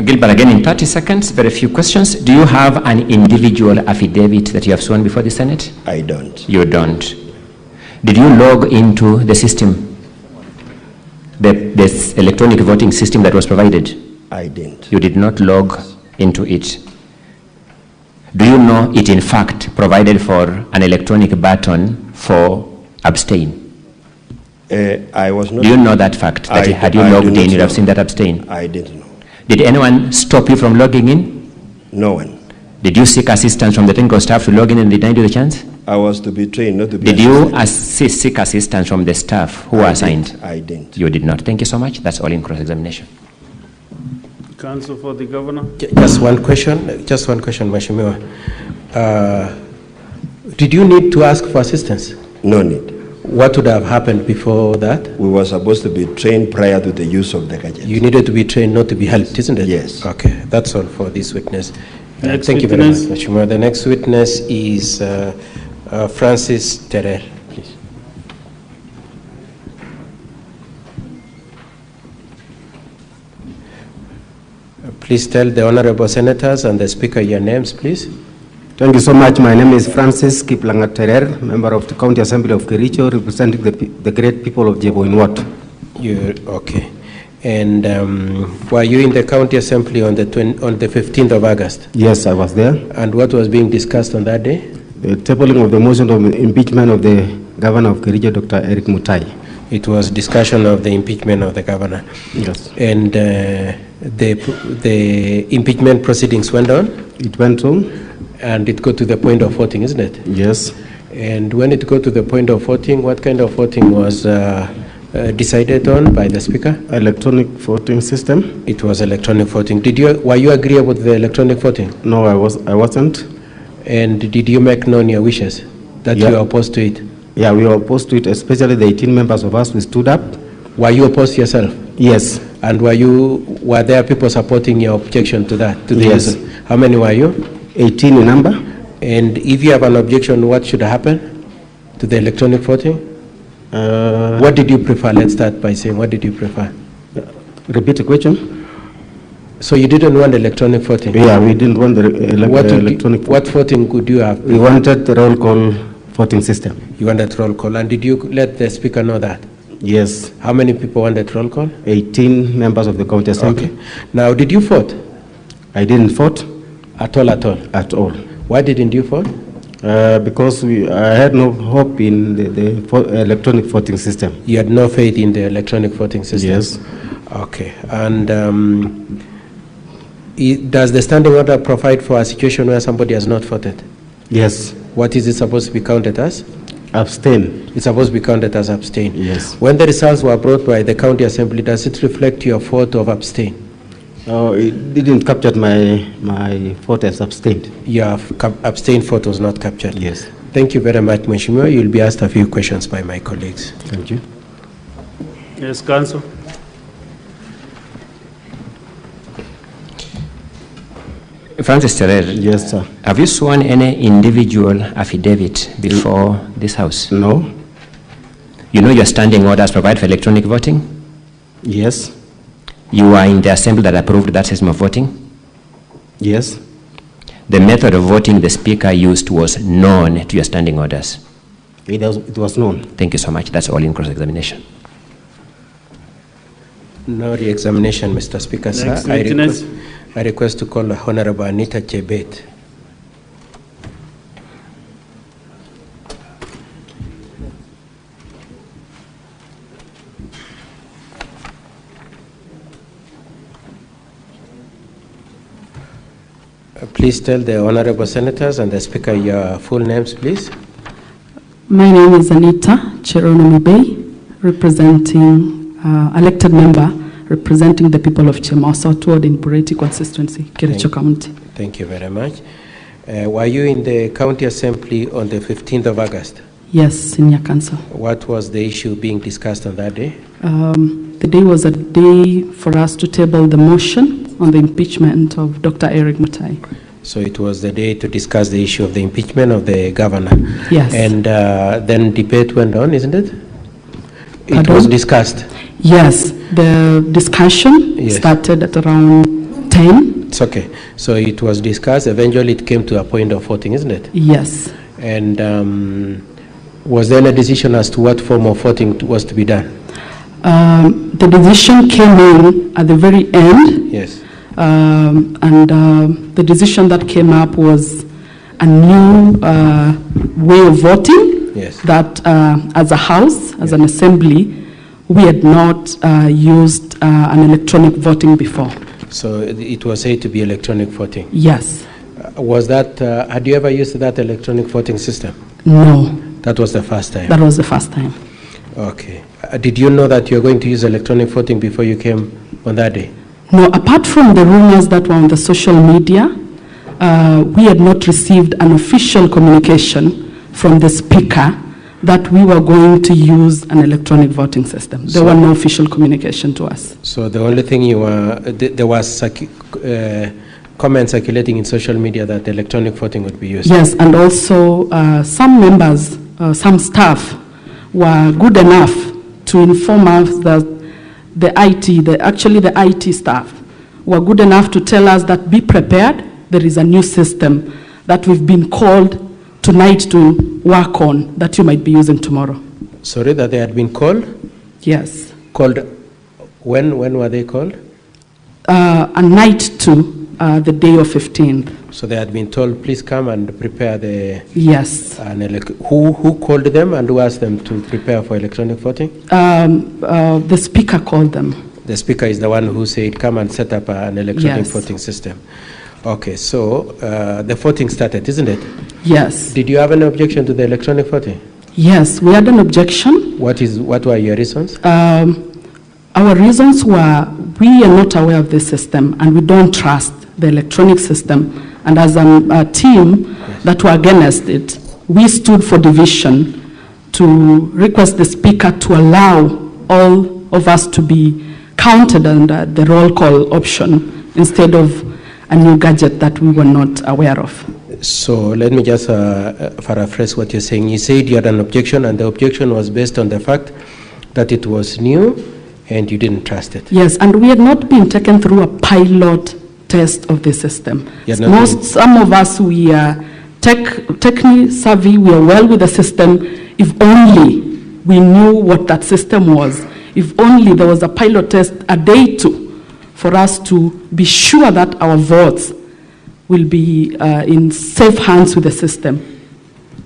Gilbert, again in 30 seconds, very few questions. Do you have an individual affidavit that you have sworn before the Senate? I don't. You don't. Did you log into the system, this electronic voting system that was provided? I didn't. You did not log into it. Do you know it in fact provided for an electronic button for abstain? I was not. Do you know that fact? That had you logged in, you'd have seen that abstain? I didn't know. Did anyone stop you from logging in? No one. Did you seek assistance from the technical staff to log in and denied you the chance? I was to be trained, not to be Did you seek assistance from the staff who were assigned? I didn't. You did not. Thank you so much. That's all in cross-examination. Counsel for the governor. Just one question, Mheshimiwa. Did you need to ask for assistance? No need. What would have happened before that? We were supposed to be trained prior to the use of the gadget. You needed to be trained, not to be helped, isn't it? Yes. Okay, that's all for this witness. Next Thank you very much, witness. Mheshimiwa. The next witness is Francis Terrell, please. Please tell the honorable senators and the speaker your names, please. Thank you so much. My name is Francis Kiplanga Terer, member of the County Assembly of Kericho, representing the great people of Jeboinwat. Okay. And were you in the County Assembly on the 15th of August? Yes, I was there. And what was being discussed on that day? The tabling of the motion of impeachment of the governor of Kericho, Dr. Eric Mutahi. It was discussion of the impeachment of the governor. Yes. And the impeachment proceedings went on? It went on. And it got to the point of voting, isn't it? Yes. And when it got to the point of voting, what kind of voting was decided on by the speaker? Electronic voting system. It was electronic voting. Were you agreeable with the electronic voting? No, I wasn't. And did you make known your wishes that you are opposed to it? Yeah, we were opposed to it, especially the 18 members of us who stood up. Were you opposed yourself? Yes. And were there people supporting your objection to that? Yes. How many were you? 18 in number. And if you have an objection, what should happen to the electronic voting? What did you prefer? Let's start by saying, what did you prefer? Repeat the question. So you didn't want electronic voting? Yeah, we didn't want the electronic voting. What voting could you have? We wanted the roll call voting system. You wanted roll call. And did you let the speaker know that? Yes. How many people wanted roll call? 18 members of the County Assembly. Okay. Now, did you vote? I didn't vote. At all? At all. Why didn't you vote? Because I had no hope in the electronic voting system. You had no faith in the electronic voting system? Yes. Okay. And does the standing order provide for a situation where somebody has not voted? Yes. What is it supposed to be counted as? Abstain. It's supposed to be counted as abstain. Yes. When the results were brought by the County Assembly, does it reflect your vote of abstain? Oh, it didn't capture my vote as abstained. Your abstained vote was not captured? Yes. Thank you very much, Mheshimiwa. You'll be asked a few questions by my colleagues. Thank you. Yes, Counsel. Francis Terrell. Yes, sir. Have you sworn any individual affidavit before this House? No. You know your standing orders provide for electronic voting? Yes. You are in the assembly that approved that system of voting? Yes. The method of voting the speaker used was known to your standing orders? It was known. Thank you so much. That's all in cross-examination. No re-examination, Mr. Speaker, sir. I request to call Honorable Anita Chebet. Please tell the honorable senators and the speaker your full names, please. My name is Anita Cheronomibei, representing elected member, representing the people of Chema South Ward in Bureti constituency, Kericho County. Thank you very much. Were you in the County Assembly on the 15th of August? Yes, Senior Counsel. What was the issue being discussed on that day? The day was a day for us to table the motion on the impeachment of Dr. Eric Mutahi. So it was the day to discuss the issue of the impeachment of the governor. Yes. And then debate went on, isn't it? It Pardon? was discussed. Yes, the discussion started at around 10. It's okay. So it was discussed. Eventually, it came to a point of voting, isn't it? Yes. And was there a decision as to what form of voting was to be done? The decision came in at the very end. Yes. The decision that came up was a new way of voting. Yes. That as a house, as an assembly, we had not used an electronic voting before. So it was said to be electronic voting. Yes. Was that, had you ever used that electronic voting system? No. That was the first time? That was the first time. Okay. Did you know that you were going to use electronic voting before you came on that day? No, apart from the rumors that were on the social media, we had not received an official communication from the speaker that we were going to use an electronic voting system. There were no official communication to us. So the only thing you were, there was comments circulating in social media that electronic voting would be used. Yes, and also some members, some staff were good enough to inform us that the IT staff were good enough to tell us that be prepared, there is a new system that we've been called tonight to work on that you might be using tomorrow. Sorry, that they had been called? Yes. Called, when were they called? A night to the day of 15th. So they had been told, please come and prepare the... Yes. Who called them and who asked them to prepare for electronic voting? The speaker called them. The speaker is the one who said, come and set up an electronic voting system. Okay, so the voting started, isn't it? Yes. Did you have any objection to the electronic voting? Yes, we had an objection. What were your reasons? Our reasons were we are not aware of this system and we don't trust the electronic system. And as a team that were against it, we stood for division to request the speaker to allow all of us to be counted under the roll call option instead of a new gadget that we were not aware of. So let me just paraphrase what you're saying. You said you had an objection, and the objection was based on the fact that it was new and you didn't trust it. Yes, and we had not been taken through a pilot test of the system. Some of us, we are technically savvy, we are well with the system. If only we knew what that system was, if only there was a pilot test a day to, for us to be sure that our votes will be in safe hands with the system.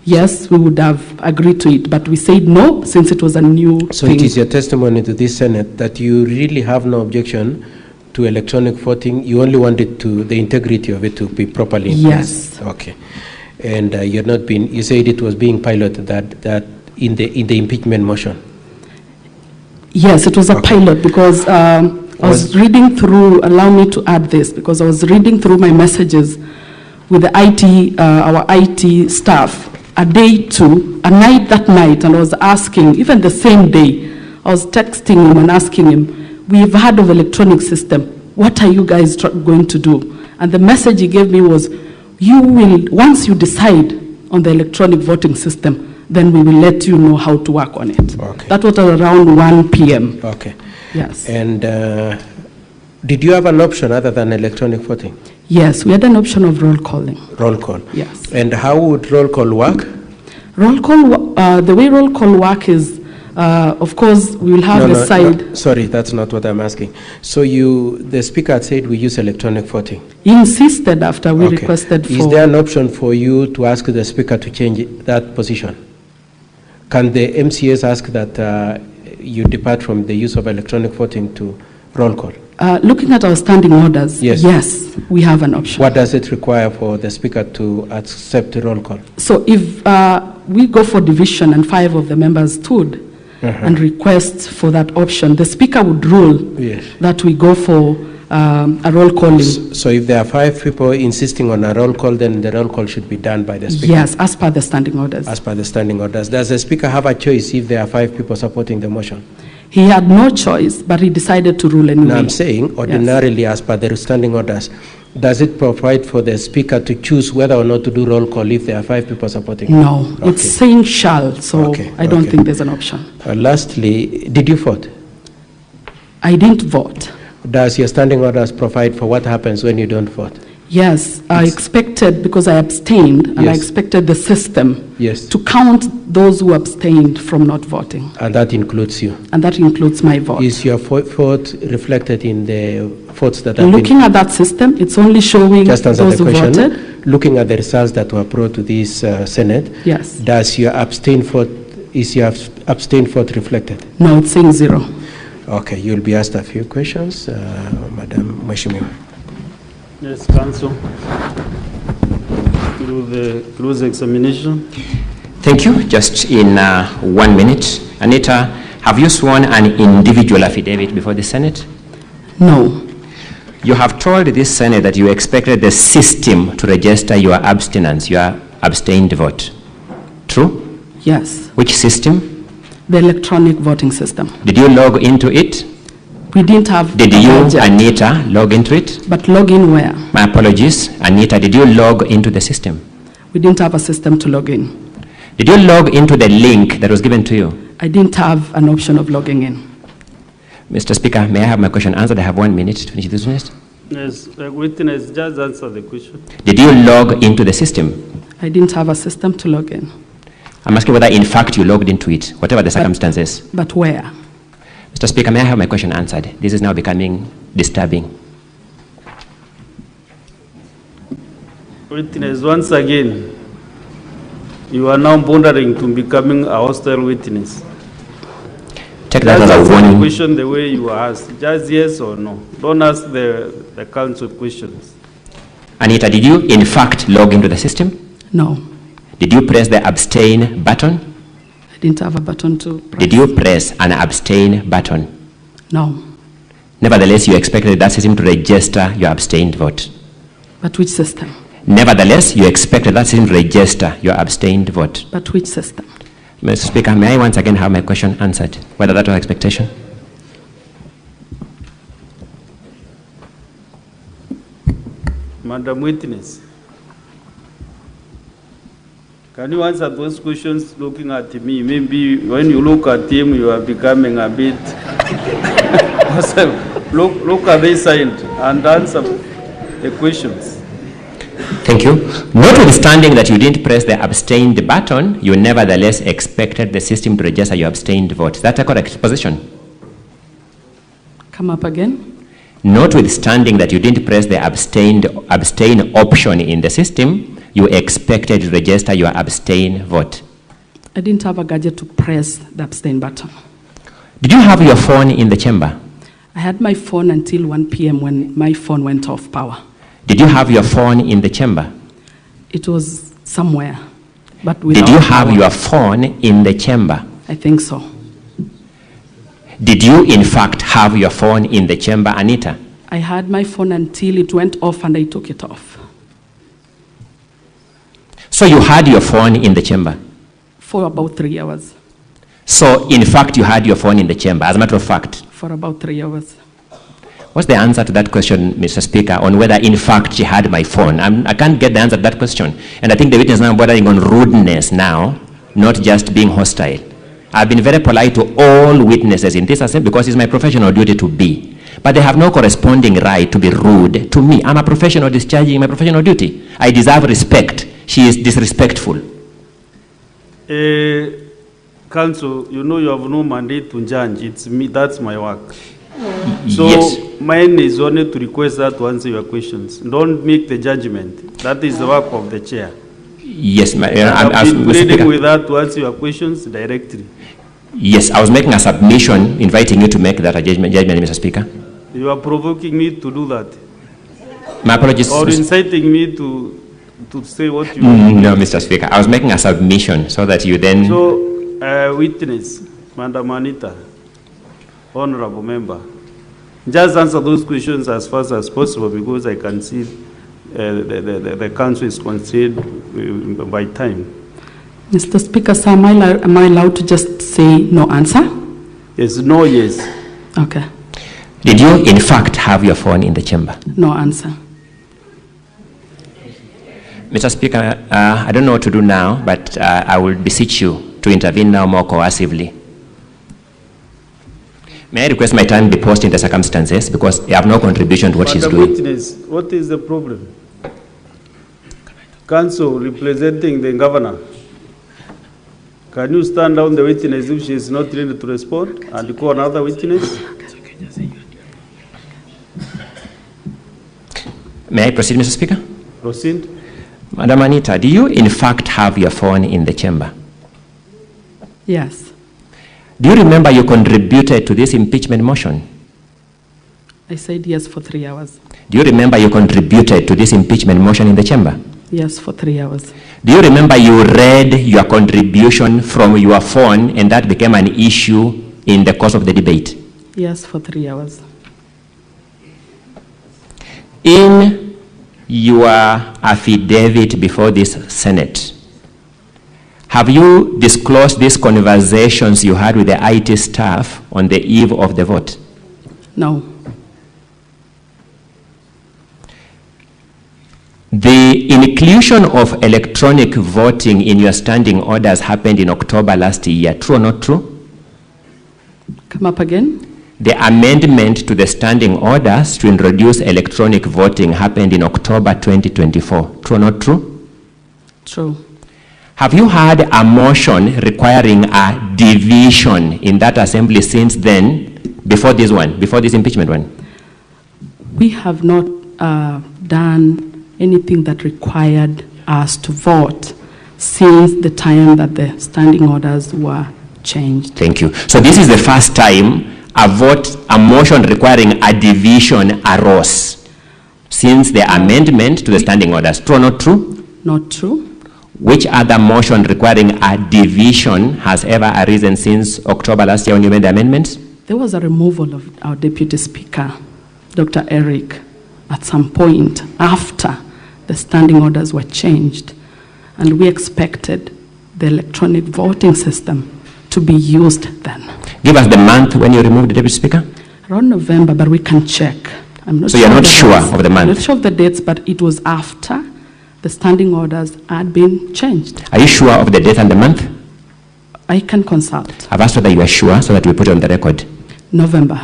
Yes, we would have agreed to it, but we said no, since it was a new So thing. It is your testimony to this Senate that you really have no objection to electronic voting. You only wanted the integrity of it to be properly in place. Yes. Okay. And you said it was being piloted that in the impeachment motion. Yes, it was a pilot because I was reading through, allow me to add this, because I was reading through my messages with the our IT staff a night that night, and I was asking, even the same day, I was texting him and asking him, we've heard of electronic system, what are you guys going to do? And the message he gave me was, once you decide on the electronic voting system, then we will let you know how to work on it. Okay. That was around 1 p.m. Okay. Yes. And did you have an option other than electronic voting? Yes, we had an option of roll calling. Roll call? Yes. And how would roll call work? Roll call, the way roll call work is, of course, we will have a side. No, sorry, that's not what I'm asking. So the speaker had said we use electronic voting. He insisted after we requested for. Is there an option for you to ask the speaker to change that position? Can the MCAs ask that you depart from the use of electronic voting to roll call? Looking at our standing orders, yes, we have an option. What does it require for the speaker to accept the roll call? So if we go for division and 5 of the members stood and request for that option, the speaker would rule that we go for a roll calling. So if there are 5 people insisting on a roll call, then the roll call should be done by the speaker? Yes, as per the standing orders. As per the standing orders. Does the speaker have a choice if there are 5 people supporting the motion? He had no choice, but he decided to rule anyway. No, I'm saying ordinarily, as per the standing orders, does it provide for the speaker to choose whether or not to do roll call if there are 5 people supporting? No, it's saying shall, so I don't think there's an option. Lastly, did you vote? I didn't vote. Does your standing orders provide for what happens when you don't vote? Yes, I expected, because I abstained, and I Yes. expected the system Yes. to count those who abstained from not voting. And that includes you. And that includes my vote. Is your vote reflected in the votes that have Looking at that system, it's only showing Just answer those the who question. voted. Looking at the results that were brought to this Senate, Yes. does your abstain vote, is your abstain vote reflected? No, it's saying 0. Okay, you'll be asked a few questions, Madam Mheshimiwa. Yes, Council. Through the close examination. Thank you. Just in 1 minute. Anita, have you sworn an individual affidavit before the Senate? No. You have told this Senate that you expected the system to register your abstinence, your abstained vote. True? Yes. Which system? The electronic voting system. Did you log into it? We didn't have Did a you, budget. Anita, log into it? But log in where? My apologies. Anita, did you log into the system? We didn't have a system to log in. Did you log into the link that was given to you? I didn't have an option of logging in. Mr. Speaker, may I have my question answered? I have 1 minute to finish this witness. Yes, witness, just answer the question. Did you log into the system? I didn't have a system to log in. I'm asking whether in fact you logged into it, whatever the circumstances. But where? Mr. Speaker, may I have my question answered? This is now becoming disturbing. Witness, once again, you are now bordering to becoming a hostile witness. Take that Just as a answer the warning. question the way you asked. Just yes or no. Don't ask the council questions. Anita, did you in fact log into the system? No. Did you press the abstain button? I didn't have a button to press. Did you press an abstain button? No. Nevertheless, you expected that system to register your abstained vote. But which system? Nevertheless, you expected that system to register your abstained vote. But which system? Mr. Speaker, may I once again have my question answered? Whether that was expectation? Madam Witness, can you answer those questions looking at me? Maybe when you look at him, you are becoming a bit... look at this side and answer the questions. Thank you. Notwithstanding that you didn't press the abstained button, you nevertheless expected the system to register your abstained vote. Is that a correct position? Come up again? Notwithstanding that you didn't press the abstain option in the system, you expected to register your abstain vote. I didn't have a gadget to press the abstain button. Did you have your phone in the chamber? I had my phone until 1 p.m. when my phone went off power. Did you have your phone in the chamber? It was somewhere, but without Did you have power. your phone in the chamber? I think so. Did you in fact have your phone in the chamber, Anita? I had my phone until it went off and I took it off. So you had your phone in the chamber? For about 3 hours. So in fact you had your phone in the chamber, as a matter of fact? For about 3 hours. What's the answer to that question, Mr. Speaker, on whether in fact she had my phone? I can't get the answer to that question. And I think the witness is now bordering on rudeness now, not just being hostile. I've been very polite to all witnesses in this assembly because it's my professional duty to be. But they have no corresponding right to be rude to me. I'm a professional discharging my professional duty. I deserve respect. She is disrespectful. Council, you know you have no mandate to judge. It's me, that's my work. So Yes. mine is only to request her to answer your questions. Don't make the judgment. That is the work of the chair. Yes, I've been Mr. pleading Speaker. with her to answer your questions directly. Yes, I was making a submission, inviting you to make that a judgment, Mr. Speaker. You are provoking me to do that, My apologies. or Mr. inciting me to say what you No, Mr. Speaker. I was making a submission so that you then... So, witness, Madam Anita, honorable member, just answer those questions as fast as possible because I can see the council is constrained by time. Mr. Speaker, sir, am I allowed to just say no answer? Yes, no, yes. Okay. Did you, in fact, have your phone in the chamber? No answer. Mr. Speaker, I don't know what to do now, but I will beseech you to intervene now more coercively. May I request my time be paused in the circumstances because I have no contribution to what she's doing. Witness, what is the problem? Council representing the governor. Can you stand down the witness if she is not ready to respond and call another witness? May I proceed, Mr. Speaker? Proceed. Madam Anita, do you in fact have your phone in the chamber? Yes. Do you remember you contributed to this impeachment motion? I said yes for 3 hours. Do you remember you contributed to this impeachment motion in the chamber? Yes, for 3 hours. Do you remember you read your contribution from your phone and that became an issue in the course of the debate? Yes, for 3 hours. In your affidavit before this Senate, have you disclosed these conversations you had with the IT staff on the eve of the vote? No. The inclusion of electronic voting in your standing orders happened in October last year. True or not true? Come up again? The amendment to the standing orders to introduce electronic voting happened in October 2024. True or not true? True. Have you had a motion requiring a division in that assembly since then, before this one, before this impeachment one? We have not done anything that required us to vote since the time that the standing orders were changed. Thank you. So this is the first time a motion requiring a division arose since the amendment to the standing orders. True or not true? Not true. Which other motion requiring a division has ever arisen since October last year when you made the amendments? There was a removal of our Deputy Speaker, Dr. Eric, at some point after the standing orders were changed, and we expected the electronic voting system to be used then. Give us the month when you removed the Deputy Speaker. Around November, but we can check. I'm not So you're not sure of the month? I'm not sure of the dates, but it was after the standing orders had been changed. Are you sure of the date and the month? I can consult. I've asked whether you are sure so that we put it on the record. November.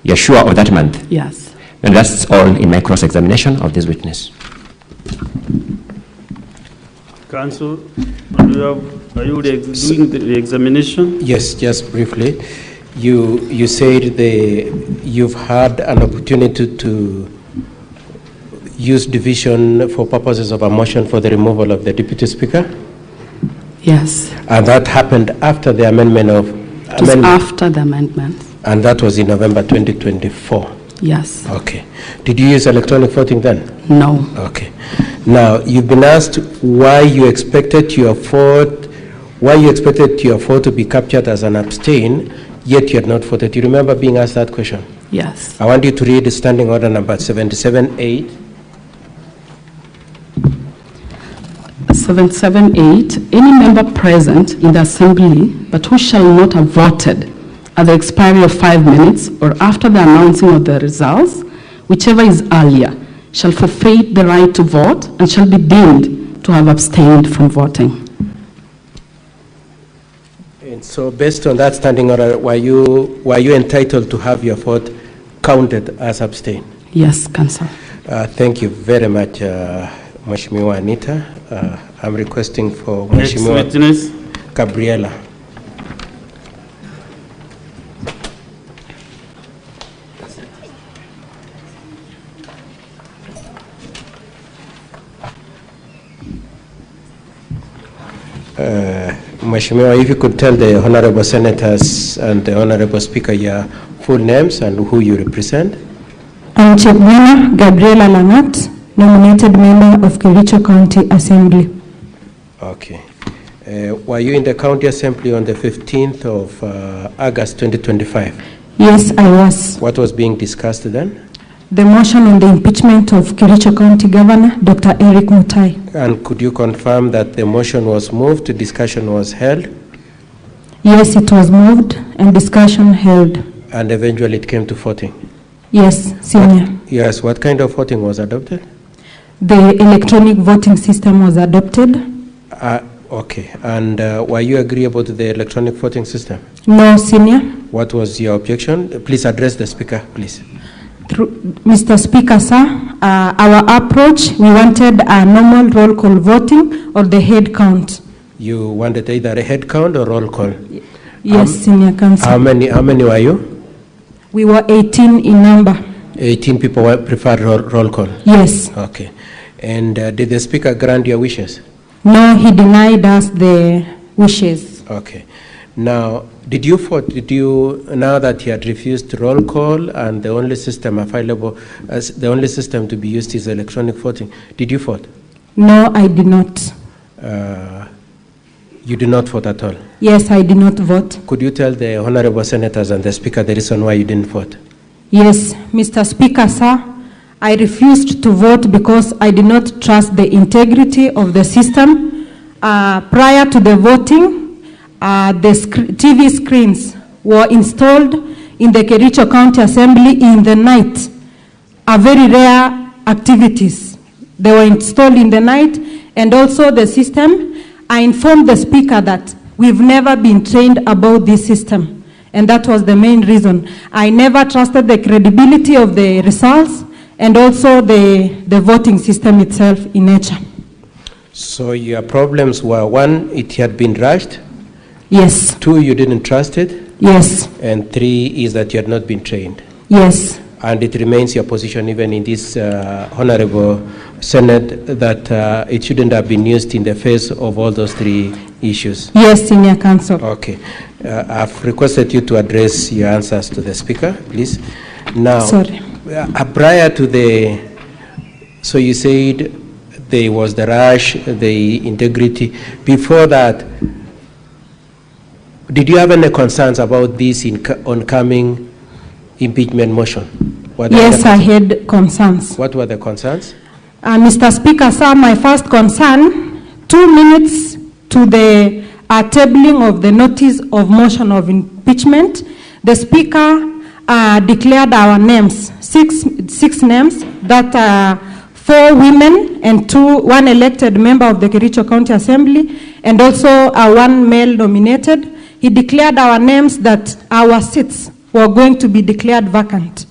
You're sure of that month? Yes. And that's all in my cross-examination of this witness. Council, are you doing the examination? Yes, just briefly. You said you've had an opportunity to use division for purposes of a motion for the removal of the Deputy Speaker? Yes. And that happened after the amendment of... It was after the amendment. And that was in November 2024? Yes. Okay. Did you use electronic voting then? No. Okay. Now, you've been asked why you expected your vote to be captured as an abstain, yet you had not voted. You remember being asked that question? Yes. I want you to read standing order number 77-8. 778, any member present in the assembly but who shall not have voted at the expiry of 5 minutes or after the announcing of the results, whichever is earlier, shall forfeit the right to vote and shall be deemed to have abstained from voting. And so based on that standing order, were you entitled to have your vote counted as abstain? Yes, Council. Thank you very much, Mheshimiwa Anita. I'm requesting for Next Mheshimiwa witness. Gabriela. Mheshimiwa, if you could tell the honorable senators and the honorable speaker your full names and who you represent. I'm Chebwana Gabriela Langat, nominated member of Kericho County Assembly. Okay. Were you in the county assembly on the 15th of August 2025? Yes, I was. What was being discussed then? The motion on the impeachment of Kericho County Governor, Dr. Eric Mutahi. And could you confirm that the motion was moved, discussion was held? Yes, it was moved and discussion held. And eventually it came to voting? Yes, Senior. Yes, what kind of voting was adopted? The electronic voting system was adopted. Okay, and were you agreeable to the electronic voting system? No, Senior. What was your objection? Please address the speaker, please. Mr. Speaker, sir, our approach, we wanted a normal roll call voting or the head count. You wanted either a head count or roll call? Yes, Senior Counsel. How many were you? We were 18 in number. 18 people preferred roll call? Yes. Okay. And did the speaker grant your wishes? No, he denied us the wishes. Okay. Now, did you vote? Now that he had refused roll call and the only system available, the only system to be used is electronic voting, did you vote? No, I did not. You did not vote at all? Yes, I did not vote. Could you tell the honorable senators and the speaker the reason why you didn't vote? Yes, Mr. Speaker, sir, I refused to vote because I did not trust the integrity of the system. Prior to the voting, the TV screens were installed in the Kericho County Assembly in the night. A very rare activities. They were installed in the night, and also the system, I informed the speaker that we've never been trained about this system. And that was the main reason. I never trusted the credibility of the results and also the voting system itself in nature. So your problems were, one, it had been rushed. Yes. Two, you didn't trust it. Yes. And three is that you had not been trained. Yes. And it remains your position even in this honorable Senate that it shouldn't have been used in the face of all those three issues. Yes, Senior Counsel. Okay. I've requested you to address your answers to the speaker, please. Now, sorry. Prior to the, so you said there was the rush, the integrity. Before that, did you have any concerns about this oncoming impeachment motion? Yes, I had concerns. What were the concerns? Mr. Speaker, sir, my first concern, 2 minutes to the tabling of the notice of motion of impeachment, the Speaker declared our names, six names, that 4 women and 1 elected member of the Kericho County Assembly, and also 1 male nominated. He declared our names that our seats were going to be declared vacant.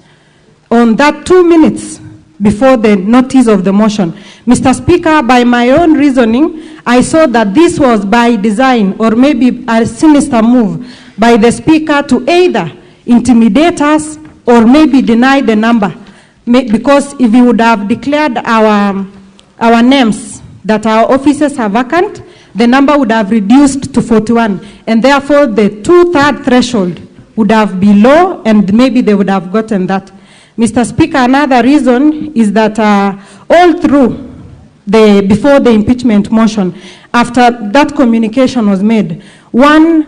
On that 2 minutes before the notice of the motion, Mr. Speaker, by my own reasoning, I saw that this was by design or maybe a sinister move by the Speaker to either intimidate us or maybe deny the number. Because if he would have declared our names that our offices are vacant, the number would have reduced to 41, and therefore the 2/3 threshold would have been low, and maybe they would have gotten that. Mr. Speaker, another reason is that all through before the impeachment motion, after that communication was made, 1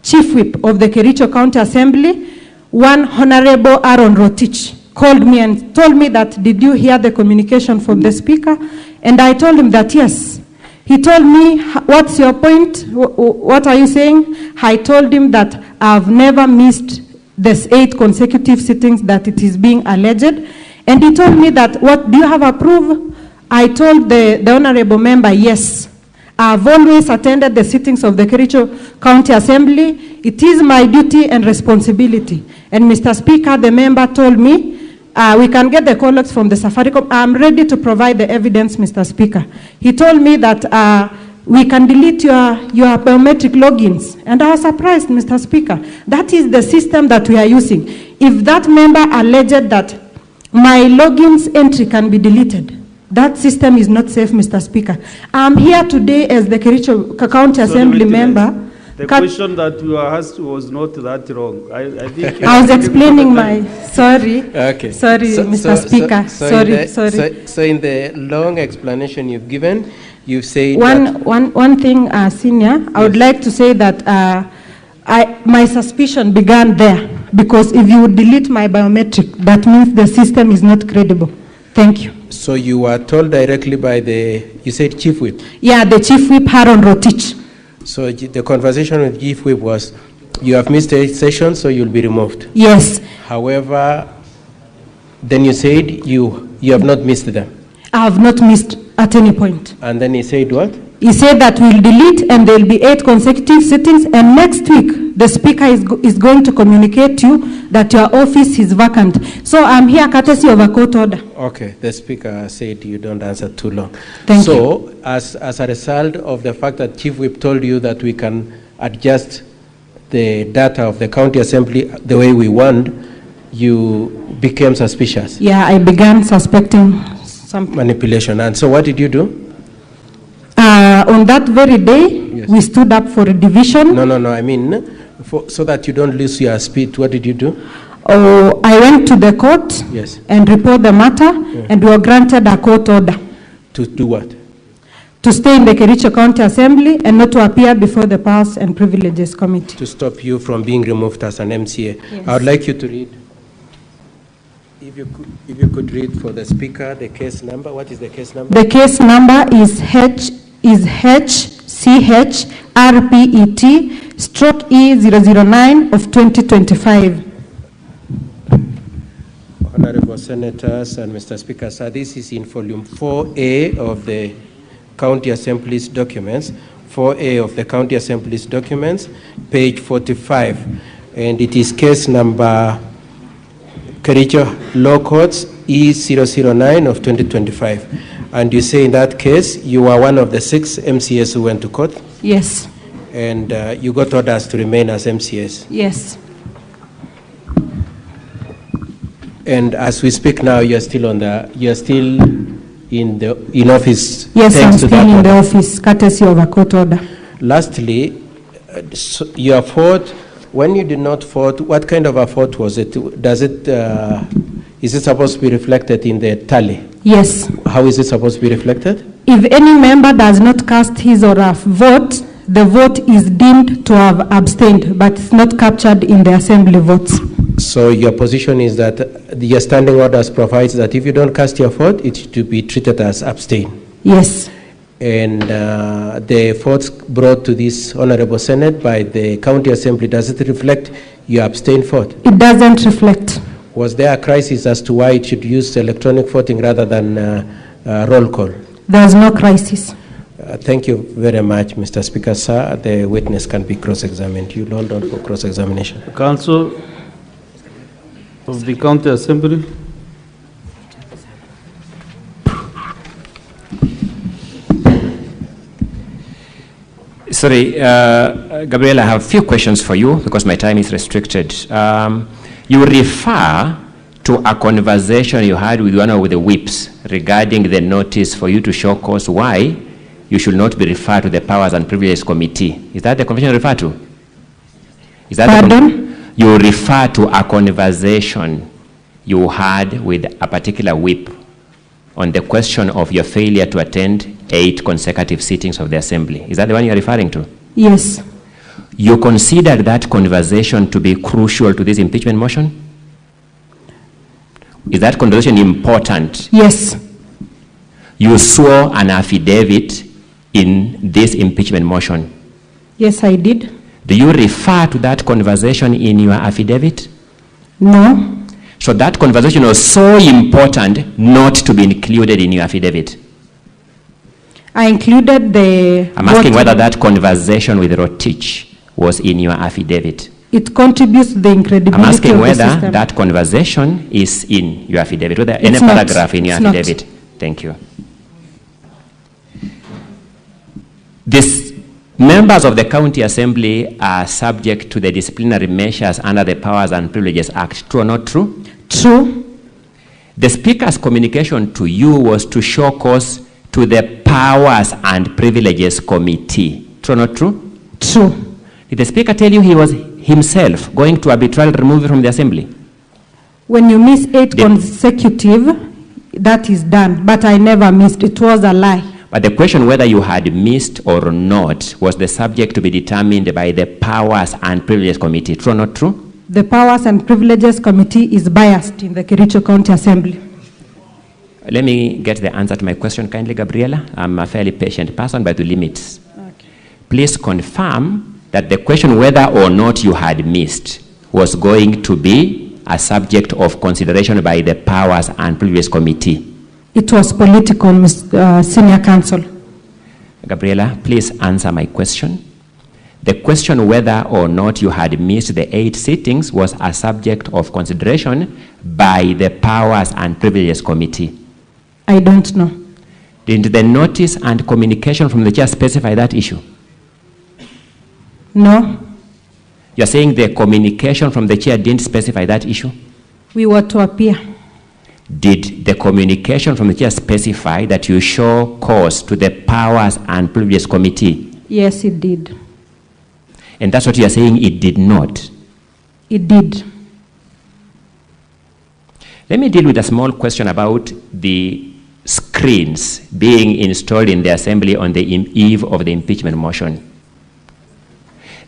chief whip of the Kericho County Assembly, 1 Honorable Aaron Rotich, called me and told me that, did you hear the communication from the Speaker? And I told him that yes. He told me, what's your point? What are you saying? I told him that I've never missed this 8 consecutive sittings that it is being alleged. And he told me that, what, do you have a proof? I told the honorable member, yes. I've always attended the sittings of the Kericho County Assembly. It is my duty and responsibility. And Mr. Speaker, the member told me, we can get the collects from the Safaricom. I'm ready to provide the evidence, Mr. Speaker. He told me that we can delete your biometric logins. And I was surprised, Mr. Speaker. That is the system that we are using. If that member alleged that my logins entry can be deleted, that system is not safe, Mr. Speaker. I'm here today as the Kericho County Assembly member. The question that you asked was not that wrong. I think I was explaining my, sorry. Okay. Sorry, Mr. Speaker. Sorry. So in the long explanation you've given, you've said one thing, Senior, I would like to say that my suspicion began there, because if you would delete my biometric, that means the system is not credible. Thank you. So you were told directly by you said Chief Whip? Yeah, the Chief Whip, Aaron Rotich. So the conversation with Chief Whip was, you have missed 8 sessions, so you'll be removed. Yes. However, then you said you have not missed them. I have not missed at any point. And then he said what? He said that we'll delete and there will be 8 consecutive sittings, and next week the speaker is going to communicate to you that your office is vacant. So I'm here courtesy of a court order. Okay, the speaker said you don't answer too long. Thank you. So as a result of the fact that Chief Whip told you that we can adjust the data of the county assembly the way we want, you became suspicious. Yeah, I began suspecting some Manipulation. And so what did you do? On that very day, Yes. we stood up for a division. No, I mean, so that you don't lose your speed, what did you do? Oh, I went to the court Yes. and report the matter, and we were granted a court order To do what? to stay in the Kericho County Assembly and not to appear before the Powers and Privileges Committee. To stop you from being removed as an MCA. Yes. I would like you to read. If you could read for the speaker the case number. What is the case number? The case number is HCHRPET/E009 of 2025. Honorable Senators and Mr. Speaker, sir, this is in volume 4A of the County Assembly's documents, 4A of the County Assembly's documents, page 45, and it is case number Kericho Law Courts E009 of 2025. And you say in that case, you were one of the 6 MCAs who went to court, Yes, and you got orders to remain as MCAs. yes. And as we speak now, you're still in office. Yes, I'm thanks to still that in the order. office, courtesy of a court order. Lastly, your vote, when you did not vote, what kind of a vote was it? Is it supposed to be reflected in the tally? Yes. How is it supposed to be reflected? If any member does not cast his or her vote, the vote is deemed to have abstained, but it's not captured in the assembly votes. So your position is that your standing orders provides that if you don't cast your vote, it should be treated as abstain. Yes. And the votes brought to this Honorable Senate by the County Assembly, does it reflect your abstained vote? It doesn't reflect. Was there a crisis as to why it should use electronic voting rather than roll call? There's no crisis. Thank you very much, Mr. Speaker. Sir, the witness can be cross-examined. You hold on for cross-examination. Council of the County Assembly. Sorry, Gabriel, I have a few questions for you because my time is restricted. You refer to a conversation you had with one of the whips regarding the notice for you to show cause why you should not be referred to the Powers and Privileges Committee. Is that the conversation you refer to? Is that Pardon? You refer to a conversation you had with a particular whip on the question of your failure to attend 8 consecutive sittings of the Assembly. Is that the one you're referring to? Yes. You considered that conversation to be crucial to this impeachment motion? Is that conversation important? Yes. You swore an affidavit in this impeachment motion. Yes, I did. Do you refer to that conversation in your affidavit? No. So that conversation was so important not to be included in your affidavit. I included the... I'm asking whether that conversation with Rotich was in your affidavit. It contributes to the incredibility I'm asking of the whether system. that conversation is in your affidavit, whether any It's not. paragraph in your It's not. affidavit. Thank you. These members of the County Assembly are subject to the disciplinary measures under the Powers and Privileges Act. True or not true? True. The Speaker's communication to you was to show cause to the Powers and Privileges Committee. True or not true? True. Did the Speaker tell you he was himself going to arbitrarily remove you from the Assembly? When you miss 8 consecutive, that is done. But I never missed. It was a lie. But the question whether you had missed or not was the subject to be determined by the Powers and Privileges Committee. True or not true? The Powers and Privileges Committee is biased in the Kericho County Assembly. Let me get the answer to my question kindly, Gabriela. I'm a fairly patient person, but with limits. Okay. Please confirm that the question whether or not you had missed was going to be a subject of consideration by the Powers and Privileges Committee. It was political, Senior Counsel. Gabriela, please answer my question. The question whether or not you had missed the 8 sittings was a subject of consideration by the Powers and Privileges Committee. I don't know. Didn't the notice and communication from the chair specify that issue? No. You're saying the communication from the chair didn't specify that issue? We were to appear. Did the communication from the chair specify that you show cause to the Powers and Privileges Committee? Yes, it did. And that's what you are saying it did not? It did. Let me deal with a small question about the screens being installed in the assembly on the eve of the impeachment motion.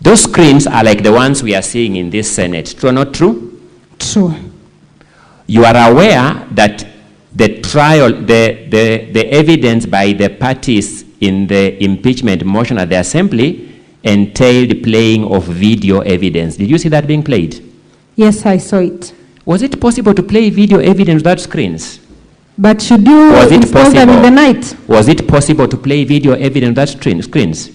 Those screens are like the ones we are seeing in this Senate. True or not true? True. You are aware that the trial, the evidence by the parties in the impeachment motion at the assembly entailed playing of video evidence. Did you see that being played? Yes, I saw it. Was it possible to play video evidence without screens? But should you install them in the night? Was it possible to play video evidence without screens?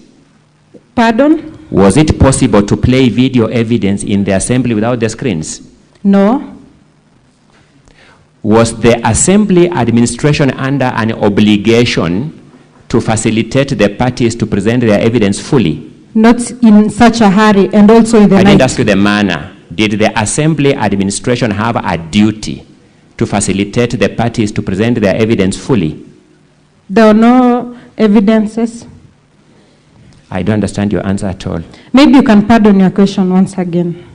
Pardon? Was it possible to play video evidence in the assembly without the screens? No. Was the assembly administration under an obligation to facilitate the parties to present their evidence fully? Not in such a hurry, and also in the night. I didn't ask you the manner. Did the assembly administration have a duty to facilitate the parties to present their evidence fully? There were no evidences. I don't understand your answer at all. Maybe you can pardon your question once again.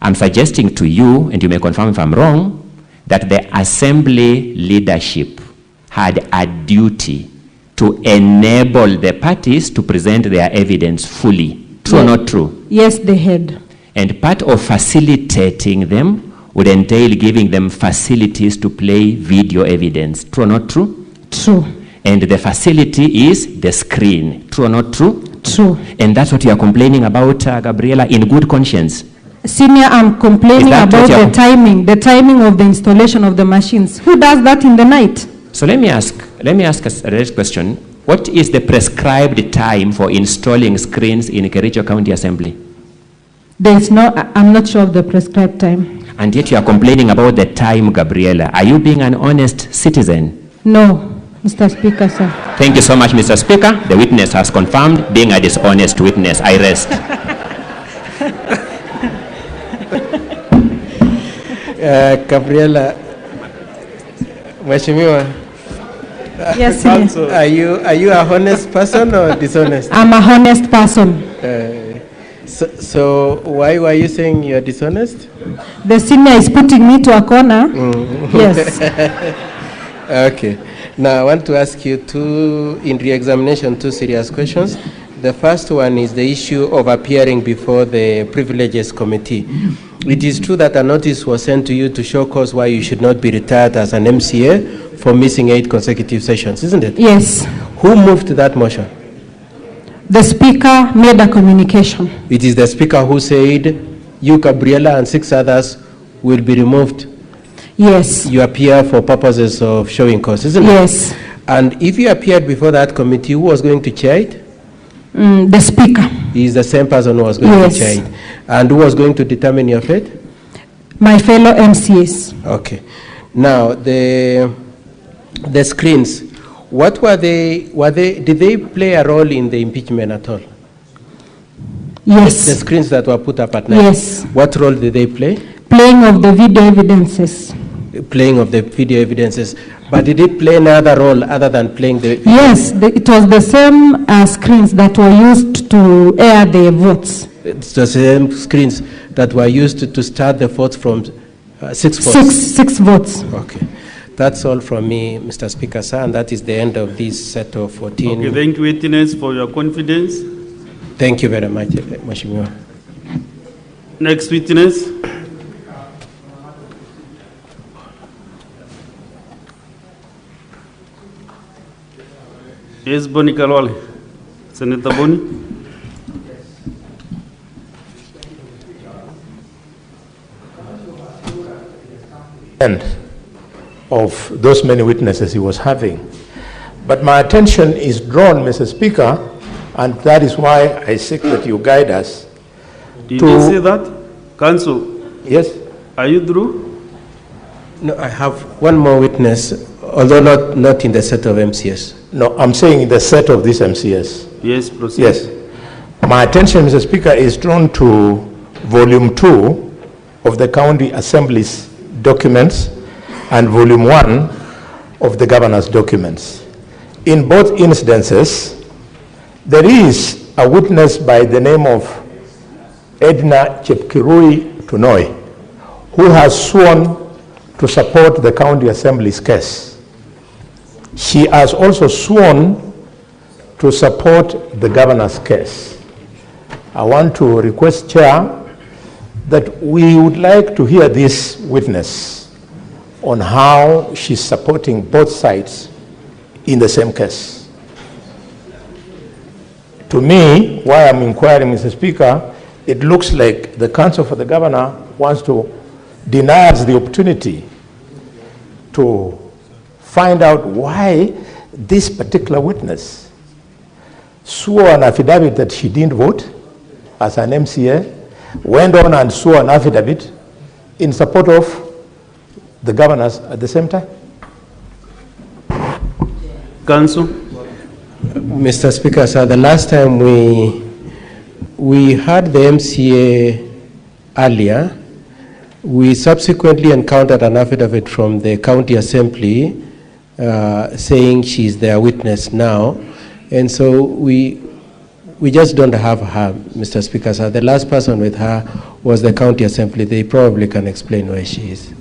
I'm suggesting to you, and you may confirm if I'm wrong, that the assembly leadership had a duty to enable the parties to present their evidence fully. True or not true? Yes, they had. And part of facilitating them would entail giving them facilities to play video evidence. True or not true? True. And the facility is the screen. True or not true? True. And that's what you are complaining about, Gabriela, in good conscience. Senior, I'm complaining about the timing of the installation of the machines. Who does that in the night? So let me ask a direct question. What is the prescribed time for installing screens in Kericho County Assembly? I'm not sure of the prescribed time. And yet you are complaining about the time, Gabriela. Are you being an honest citizen? No, Mr. Speaker, sir. Thank you so much, Mr. Speaker. The witness has confirmed being a dishonest witness. I rest. Gabriela, Mheshimiwa, yes, are you a honest person or dishonest? I'm a honest person. So why were you saying you're dishonest? The senior is putting me to a corner. Yes. Okay. Now I want to ask you in re-examination, 2 serious questions. The first one is the issue of appearing before the Privileges Committee. It is true that a notice was sent to you to show cause why you should not be retired as an MCA for missing 8 consecutive sessions, isn't it? Yes. Who moved that motion? The Speaker made a communication. It is the Speaker who said, you, Gabriela, and 6 others will be removed. Yes. You appear for purposes of showing cause, isn't it? Yes. And if you appeared before that committee, who was going to chair it? The Speaker. He is the same person who was going to chair it. And who was going to determine your fate? My fellow MCAs. Okay. Now, the screens, what were they, did they play a role in the impeachment at all? Yes. The screens that were put up at night? Yes. What role did they play? Playing of the video evidences. Playing of the video evidences. But did it play another role other than playing the video? Yes, it was the same screens that were used to air the votes. It's the same screens that were used to start the votes from 6 votes? Six votes. Okay. That's all from me, Mr. Speaker, sir, and that is the end of this set of 14. Okay, thank you, witness, for your confidence. Thank you very much, Mheshimiwa. Next witness. Yes, Boni Kalwale. Senator Boni. Of those many witnesses he was having. But my attention is drawn, Mr. Speaker, and that is why I seek that you guide us. Did you say that? Council? Yes? Are you through? No, I have one more witness, although not in the set of MCS. No, I'm saying in the set of this MCS. Yes, proceed. Yes. My attention, Mr. Speaker, is drawn to Volume 2 of the County Assembly's documents and Volume 1 of the Governor's documents. In both incidences, there is a witness by the name of Edna Chepkirui Tunoi, who has sworn to support the County Assembly's case. She has also sworn to support the Governor's case. I want to request, Chair, that we would like to hear this witness on how she's supporting both sides in the same case. To me, why I'm inquiring, Mr. Speaker, it looks like the counsel for the governor wants to deny us the opportunity to find out why this particular witness swore an affidavit that she didn't vote as an MCA, went on and swore an affidavit in support of the governors at the same time. Council? Mr. Speaker, sir, the last time we had the MCA earlier, we subsequently encountered an affidavit from the County Assembly saying she's their witness now, and so we just don't have her, Mr. Speaker, sir. The last person with her was the County Assembly. They probably can explain where she is.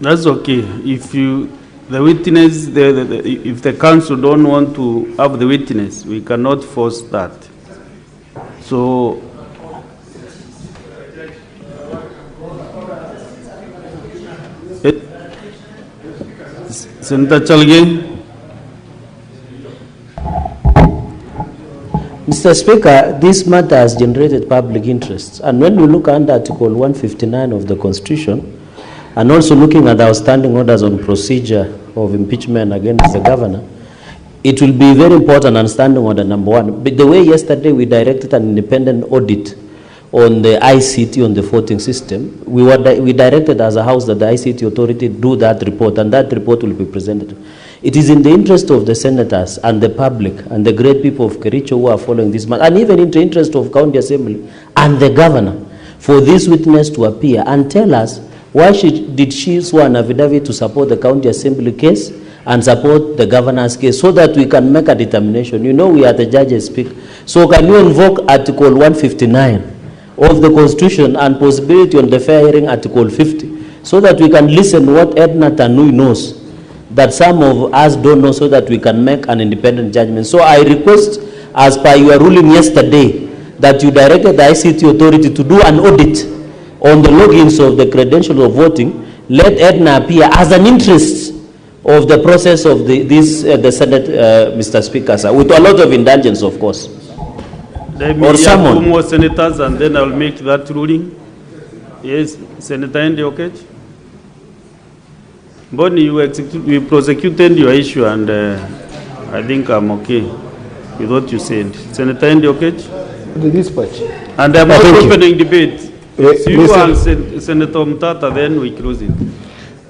That's okay. If the witness, if the council don't want to have the witness, we cannot force that. So, Senator Chalge. Mr. Speaker, this matter has generated public interest. And when we look under Article 159 of the Constitution, and also looking at the outstanding orders on procedure of impeachment against the governor, it will be very important understanding order number 1. But the way yesterday we directed an independent audit on the ICT, on the voting system, we directed as a house that the ICT authority do that report, and that report will be presented. It is in the interest of the senators and the public and the great people of Kericho who are following this matter, and even in the interest of County Assembly and the governor, for this witness to appear and tell us why did she swear an affidavit to support the County Assembly case and support the governor's case, so that we can make a determination. You know, we are the judges speak. So can you invoke Article 159 of the Constitution and possibility on the fair hearing Article 50, so that we can listen what Edna Tanui knows that some of us don't know, so that we can make an independent judgment. So I request, as per your ruling yesterday, that you directed the ICT authority to do an audit on the logins of the credentials of voting. Let Edna appear as an interest of the process of the Senate, Mr. Speaker, sir, with a lot of indulgence, of course. Let me hear 2 more senators, and then I'll make that ruling. Yes, Senator Ndiokech. Bonnie, you prosecuted your issue, and I think I'm okay with what you said. Senator Ndiokech? The dispatch. And I'm not opening debate. So you and Senator Mutata, then we close it.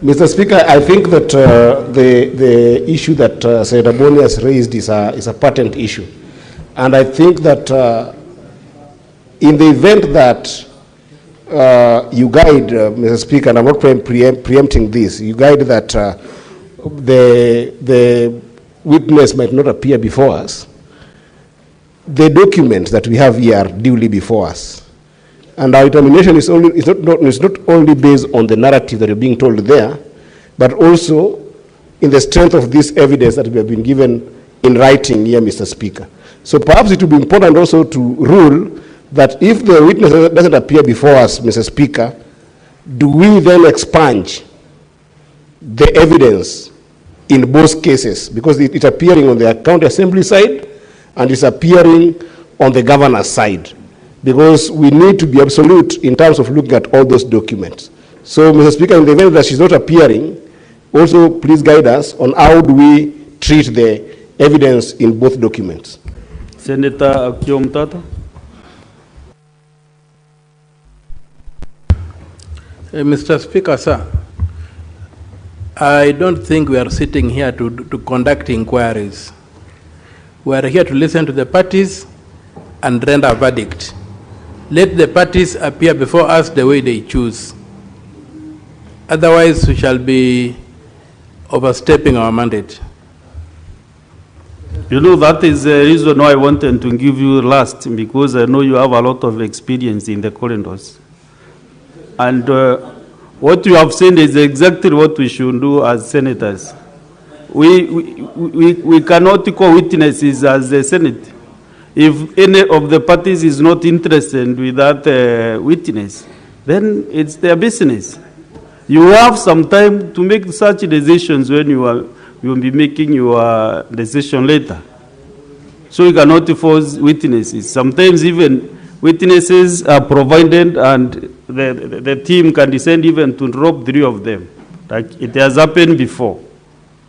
Mr. Speaker, I think that the issue that Senator Bonnie has raised is a patent issue. And I think that in the event that you guide, Mr. Speaker, and I'm not preempting this, you guide that the witness might not appear before us, the documents that we have here are duly before us. And our determination is not only based on the narrative that you're being told there, but also in the strength of this evidence that we have been given in writing here, Mr. Speaker. So perhaps it would be important also to rule that if the witness doesn't appear before us, Mr. Speaker, do we then expunge the evidence in both cases? Because it's appearing on the County Assembly side and it's appearing on the governor's side. Because we need to be absolute in terms of looking at all those documents. So, Mr. Speaker, in the event that she's not appearing, also please guide us on how do we treat the evidence in both documents. Senator Akio Mtata. Mr. Speaker, sir, I don't think we are sitting here to conduct inquiries. We are here to listen to the parties and render a verdict. Let the parties appear before us the way they choose. Otherwise, we shall be overstepping our mandate. You know, that is the reason why I wanted to give you last, because I know you have a lot of experience in the corridors. And what you have said is exactly what we should do as senators. We cannot call witnesses as the Senate. If any of the parties is not interested with that witness, then it's their business. You have some time to make such decisions when you will be making your decision later. So you cannot force witnesses. Sometimes even witnesses are provided and the team can decide even to drop 3 of them. Like it has happened before.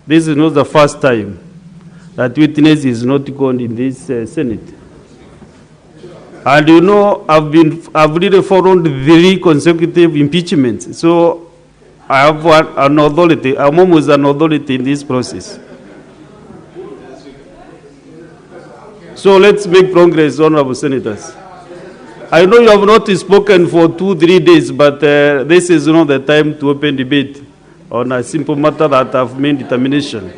This is not the first time that witness is not gone in this Senate. And you know, I've really followed 3 consecutive impeachments. So I have an authority. I'm almost an authority in this process. So let's make progress, honorable senators. I know you have not spoken for 2-3 days, but this is not the time to open debate on a simple matter that I've made determination.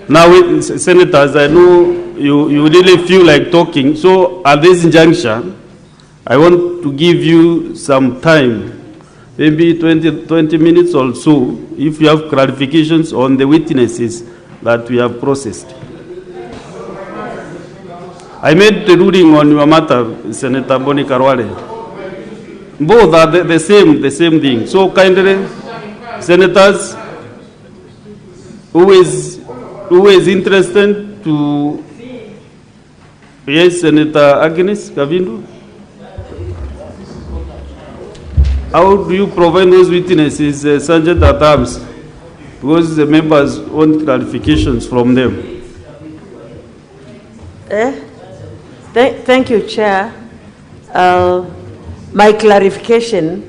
Now, senators, I know you really feel like talking. So at this junction, I want to give you some time, maybe 20 minutes or so, if you have clarifications on the witnesses that we have processed. I made the ruling on your matter, Senator Boni Karwale. Both are the same thing. So kindly, senators, who is interested to, yes, Senator Agnes Kavindu? How do you provide those witnesses, Sergeant at Arms? Because the members want clarifications from them. Thank you, Chair. My clarification,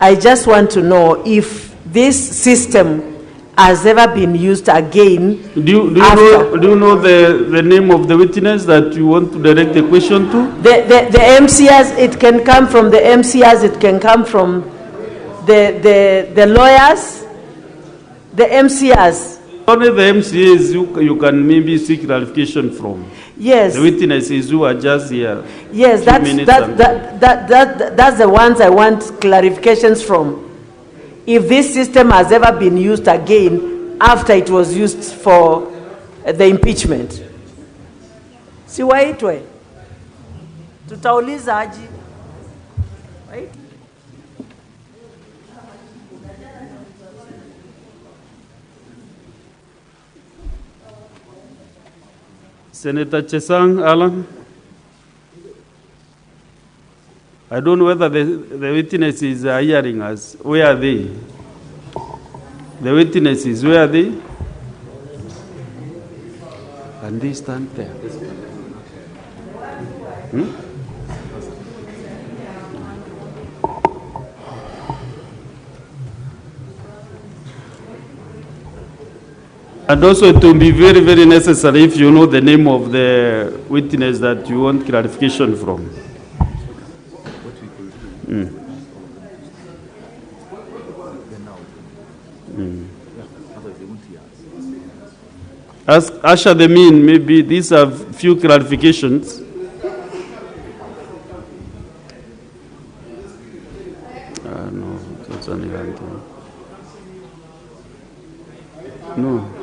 I just want to know if this system has ever been used again. Do you know the name of the witness that you want to direct the question to? The MCs, it can come from the MCs, it can come from the lawyers, the MCs. Only the MCs you can maybe seek clarification from. Yes. The witnesses who are just here. Yes, that's the ones I want clarifications from. If this system has ever been used again after it was used for the impeachment. Si waitwe. Tutauliza aji. Right? Senator Chesang Alan. I don't know whether the witnesses are hearing us. Where are they? The witnesses, where are they? Can they stand there? And also it will be very, very necessary if you know the name of the witness that you want clarification from. As usher them in, maybe these are few clarifications. No, it's only one thing. No.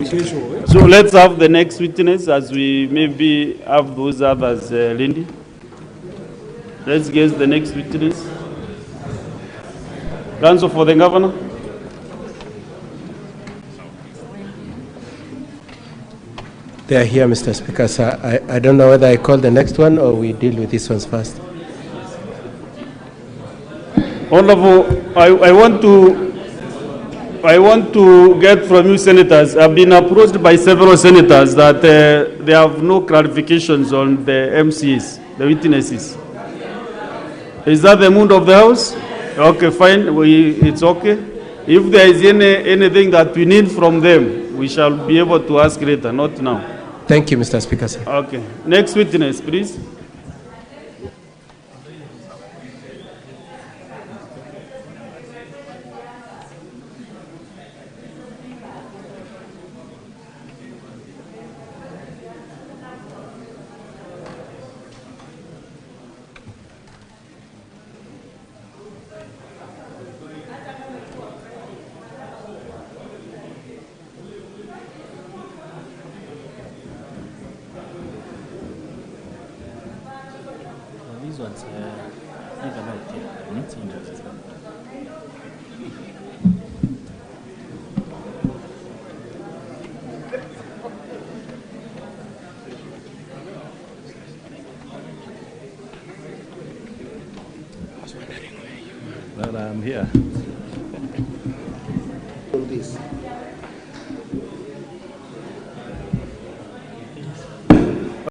So let's have the next witness as we maybe have those others, Lindy. Let's get the next witness. Counsel for the governor. They are here, Mr. Speaker. Sir, I don't know whether I call the next one or we deal with these ones first. Honorable, I want to get from you senators. I've been approached by several senators that they have no clarifications on the MCs, the witnesses. Is that the mood of the House? Okay, fine. It's okay. If there is anything that we need from them, we shall be able to ask later, not now. Thank you, Mr. Speaker, sir. Okay. Next witness, please. Well, I'm here. On this.